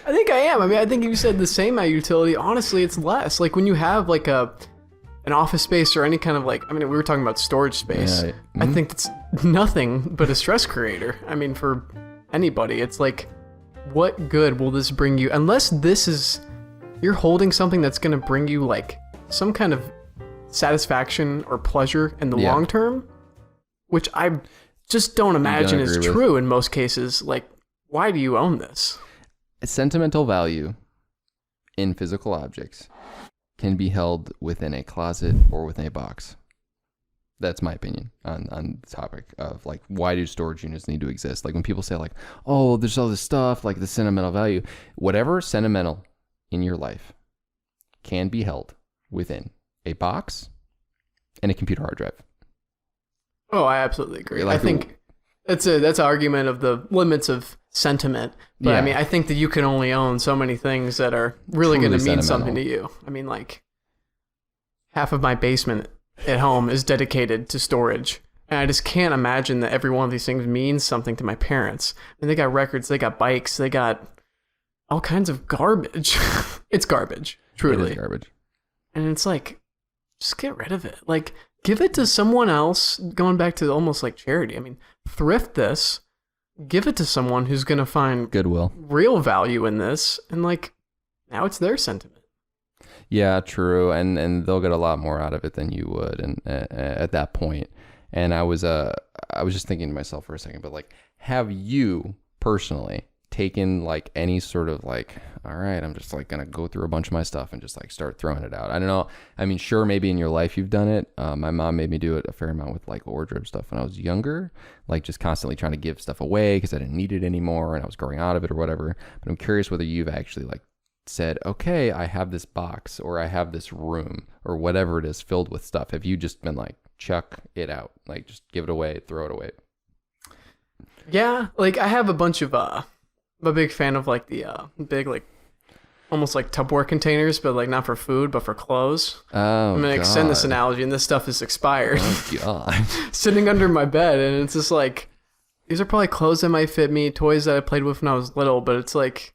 I think I am. I mean, I think if you said the same amount of utility, honestly, it's less. Like when you have like an office space or any kind of like, I mean, we were talking about storage space. Yeah. Mm-hmm. I think it's nothing but a stress creator. I mean, for anybody, it's like, what good will this bring you? Unless you're holding something that's going to bring you like some kind of satisfaction or pleasure in the long term, which I just don't imagine is true in most cases. Like, why do you own this? Sentimental value in physical objects can be held within a closet or within a box. That's my opinion on the topic of like, why do storage units need to exist? Like when people say like, oh, there's all this stuff, like the sentimental value, whatever sentimental in your life can be held within a box and a computer hard drive. Oh, I absolutely agree. Like, I think that's an argument of the limits of sentiment. But I mean, I think that you can only own so many things that are really going to mean something to you. I mean, like half of my basement at home is dedicated to storage. And I just can't imagine that every one of these things means something to my parents. And they got records, they got bikes, they got all kinds of garbage. It's garbage, truly. It is garbage. And it's like, just get rid of it. Like, give it to someone else, going back to almost like charity. I mean, thrift this, give it to someone who's going to find goodwill, real value in this. And like, now it's their sentiment. Yeah, true. And they'll get a lot more out of it than you would. And at that point. And I was just thinking to myself for a second, but like, have you personally taken like any sort of like, all right, I'm just like gonna go through a bunch of my stuff and just like start throwing it out? I don't know. I mean, sure, maybe in your life you've done it. My mom made me do it a fair amount with like wardrobe stuff when I was younger, like just constantly trying to give stuff away because I didn't need it anymore and I was growing out of it or whatever. But I'm curious whether you've actually like said, okay, I have this box or I have this room or whatever it is filled with stuff. Have you just been like, chuck it out, like just give it away, throw it away? Yeah, like I have a bunch of I'm a big fan of like the big like almost like Tupperware containers, but like not for food but for clothes. I'm gonna extend this analogy, and this stuff is expired. Oh god. Sitting under my bed, and it's just like, these are probably clothes that might fit me, toys that I played with when I was little, but it's like,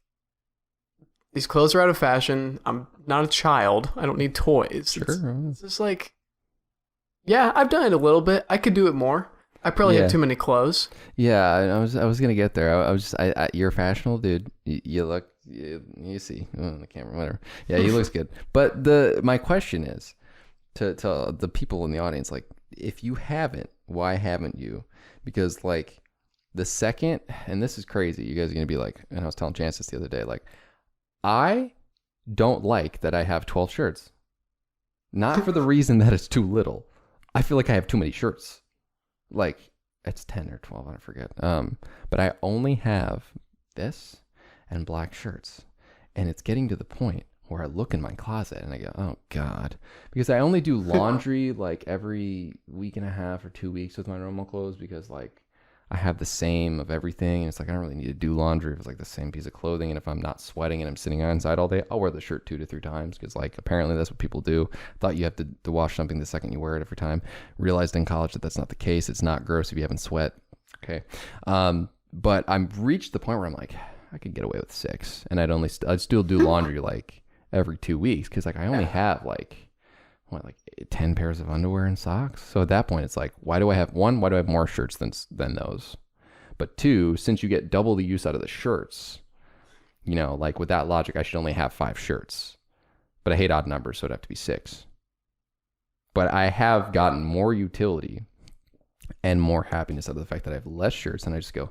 these clothes are out of fashion. I'm not a child, I don't need toys. Sure. It's just like, yeah, I've done it a little bit. I could do it more. I probably have too many clothes. Yeah, I was gonna get there. You're a fashionable dude. You look, you see on the camera, whatever. Yeah, he looks good. But my question is to the people in the audience, like, if you haven't, why haven't you? Because like the second, and this is crazy, you guys are gonna be like, and I was telling Chance this the other day, like, I don't like that I have 12 shirts. Not for the reason that it's too little. I feel like I have too many shirts. Like, it's 10 or 12, I forget. But I only have this and black shirts. And it's getting to the point where I look in my closet and I go, oh God. Because I only do laundry like every week and a half or 2 weeks with my normal clothes, because like I have the same of everything. And it's like, I don't really need to do laundry if it's like the same piece of clothing. And if I'm not sweating and I'm sitting inside all day, I'll wear the shirt 2 to 3 times. Because like, apparently that's what people do. Thought you have to wash something the second you wear it every time. Realized in college that that's not the case. It's not gross if you haven't sweat. Okay. But I've reached the point where I'm like, I could get away with 6. And I'd still do laundry like every 2 weeks. Because like, I only have like 10 pairs of underwear and socks. So at that point, it's like, why do I have more shirts than those? But 2, since you get double the use out of the shirts, you know, like with that logic, I should only have 5 shirts. But I hate odd numbers, so it'd have to be 6. But I have gotten more utility and more happiness out of the fact that I have less shirts, and I just go,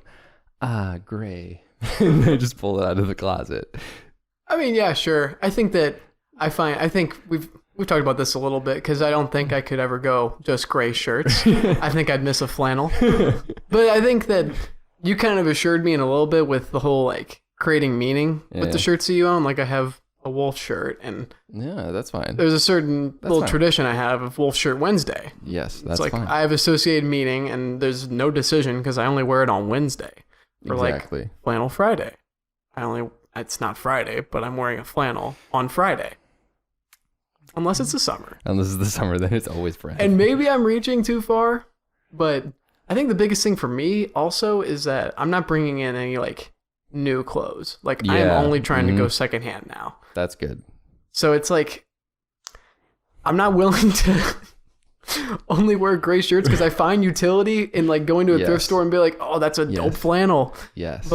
gray. And I just pull it out of the closet. I mean, yeah, sure. I think we've talked about this a little bit, because I don't think I could ever go just gray shirts. I think I'd miss a flannel. But I think that you kind of assured me in a little bit with the whole like creating meaning with the shirts that you own. Like I have a wolf shirt, and yeah, that's fine. There's a certain tradition I have of Wolf Shirt Wednesday. Yes, that's it's like fine. I have associated meaning, and there's no decision because I only wear it on Wednesday. Or exactly. Like Flannel Friday. It's not Friday, but I'm wearing a flannel on Friday. Unless it's the summer. Unless it's the summer, then it's always Friday. And maybe I'm reaching too far, but I think the biggest thing for me also is that I'm not bringing in any like new clothes. Like I'm only trying to go secondhand now. That's good. So it's like, I'm not willing to only wear gray shirts because I find utility in like going to a thrift store and be like, oh, that's a dope flannel. Yes.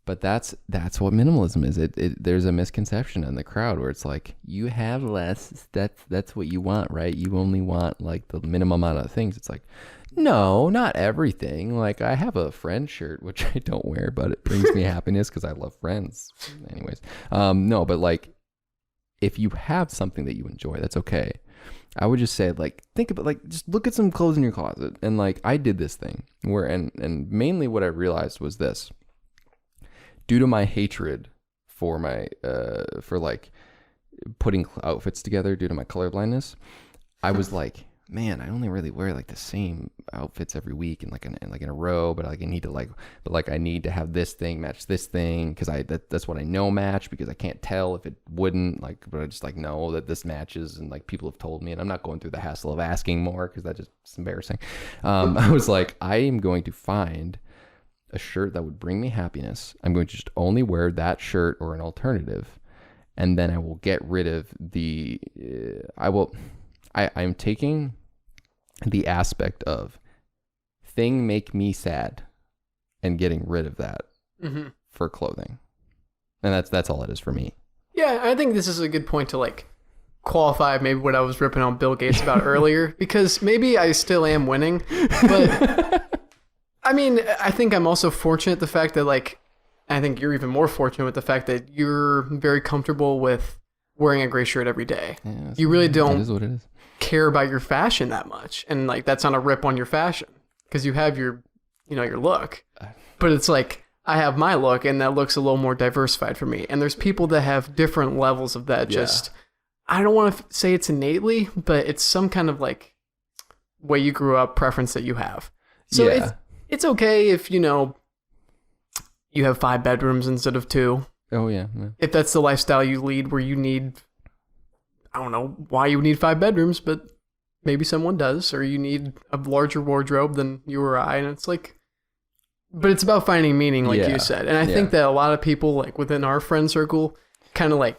But that's what minimalism is. There's a misconception in the crowd where it's like, you have less. That's what you want, right? You only want like the minimum amount of things. It's like, no, not everything. Like I have a friend shirt, which I don't wear, but it brings me happiness because I love friends. Anyways, no, but like if you have something that you enjoy, that's okay. I would just say like, think about like, just look at some clothes in your closet. And like, I did this thing where, and mainly what I realized was this. Due to my hatred for my, for like putting outfits together due to my colorblindness, I was like, man, I only really wear like the same outfits every week and like in a row, but like I need to have this thing match this thing because that's what I know match because I can't tell if it wouldn't like, but I just like know that this matches and like people have told me and I'm not going through the hassle of asking more because that's just embarrassing. I was like, I am going to find a shirt that would bring me happiness. I'm going to just only wear that shirt or an alternative, and then I will get rid of the. I'm taking the aspect of thing make me sad, and getting rid of that for clothing, and that's all it is for me. Yeah, I think this is a good point to like qualify maybe what I was ripping on Bill Gates about earlier because maybe I still am winning, but. I mean, I think I'm also fortunate the fact that like, I think you're even more fortunate with the fact that you're very comfortable with wearing a gray shirt every day. Yeah, you really don't care about your fashion that much. And like, that's not a rip on your fashion because you have your look, but it's like, I have my look and that looks a little more diversified for me. And there's people that have different levels of that. Just, I don't want to say it's innately, but it's some kind of like way you grew up preference that you have. So it's okay if, you have 5 bedrooms instead of 2. Oh, yeah. If that's the lifestyle you lead where you need, I don't know why you would need 5 bedrooms, but maybe someone does, or you need a larger wardrobe than you or I. And it's like, but it's about finding meaning, like you said. And I think that a lot of people, like within our friend circle, kind of like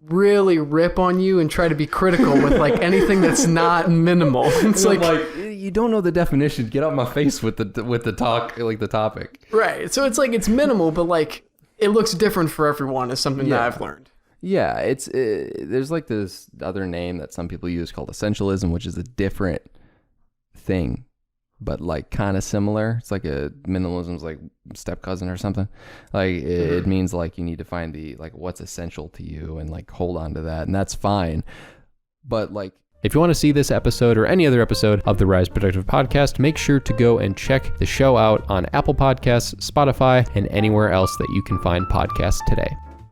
really rip on you and try to be critical with like anything that's not minimal. It's like you don't know the definition. Get out my face with the talk, like the topic. Right. So it's like it's minimal, but like it looks different for everyone is something that I've learned. Yeah, there's like this other name that some people use called essentialism, which is a different thing, but like kind of similar. It's like a minimalism's like step cousin or something. Like it means like you need to find the like what's essential to you and like hold on to that, and that's fine. But like, if you want to see this episode or any other episode of the Rise Productive podcast, make sure to go and check the show out on Apple Podcasts, Spotify, and anywhere else that you can find podcasts today.